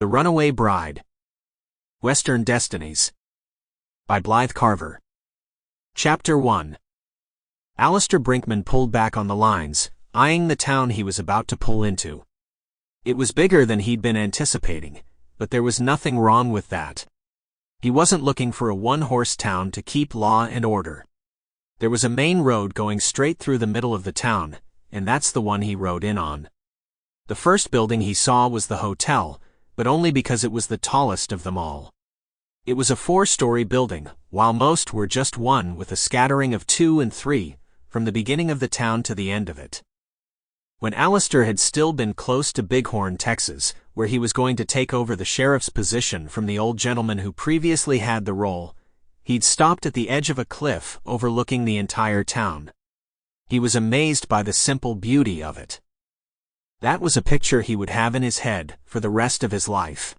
The Runaway Bride. Western Destinies. By Blythe Carver. Chapter 1. Alistair Brinkman pulled back on the lines, eyeing the town he was about to pull into. It was bigger than he'd been anticipating, but there was nothing wrong with that. He wasn't looking for a one-horse town to keep law and order. There was a main road going straight through the middle of the town, and that's the one he rode in on. The first building he saw was the hotel, but only because it was the tallest of them all. It was a 4-story building, while most were just one with a scattering of 2 and 3, from the beginning of the town to the end of it. When Alistair had still been close to Bighorn, Texas, where he was going to take over the sheriff's position from the old gentleman who previously had the role, he'd stopped at the edge of a cliff overlooking the entire town. He was amazed by the simple beauty of it. That was a picture he would have in his head for the rest of his life.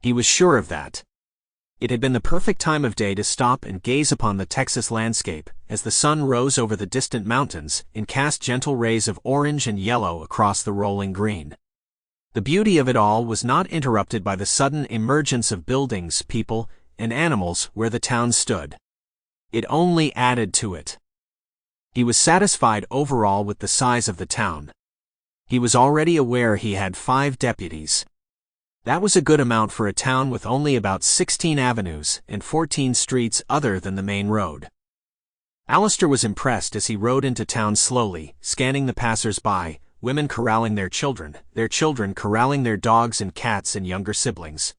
He was sure of that. It had been the perfect time of day to stop and gaze upon the Texas landscape as the sun rose over the distant mountains and cast gentle rays of orange and yellow across the rolling green. The beauty of it all was not interrupted by the sudden emergence of buildings, people, and animals where the town stood. It only added to it. He was satisfied overall with the size of the town. He was already aware he had 5 deputies. That was a good amount for a town with only about 16 avenues and 14 streets other than the main road. Alistair was impressed as he rode into town slowly, scanning the passers-by, women corralling their children corralling their dogs and cats and younger siblings.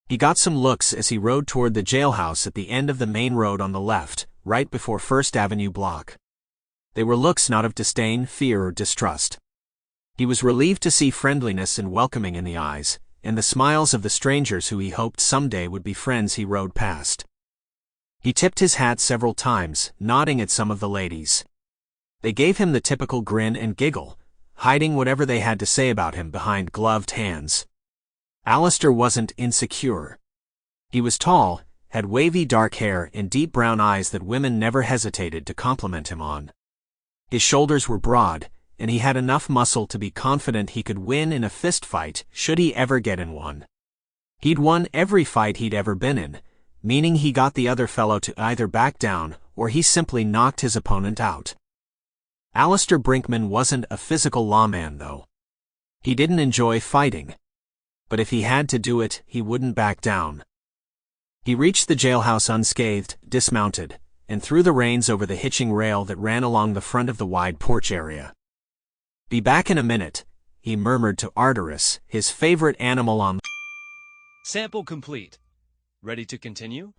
He got some looks as he rode toward the jailhouse at the end of the main road on the left, right before First Avenue block. They were looks not of disdain, fear, or distrust. He was relieved to see friendliness and welcoming in the eyes, and the smiles of the strangers who he hoped someday would be friends he rode past. He tipped his hat several times, nodding at some of the ladies. They gave him the typical grin and giggle, hiding whatever they had to say about him behind gloved hands. Alistair wasn't insecure. He was tall, had wavy dark hair and deep brown eyes that women never hesitated to compliment him on. His shoulders were broad, and he had enough muscle to be confident he could win in a fist fight should he ever get in one. He'd won every fight he'd ever been in, meaning he got the other fellow to either back down or he simply knocked his opponent out. Alistair Brinkman wasn't a physical lawman, though. He didn't enjoy fighting. But if he had to do it, he wouldn't back down. He reached the jailhouse unscathed, dismounted, and threw the reins over the hitching rail that ran along the front of the wide porch area. "Be back in a minute," he murmured to Arteris, his favorite animal on. Sample complete. Ready to continue?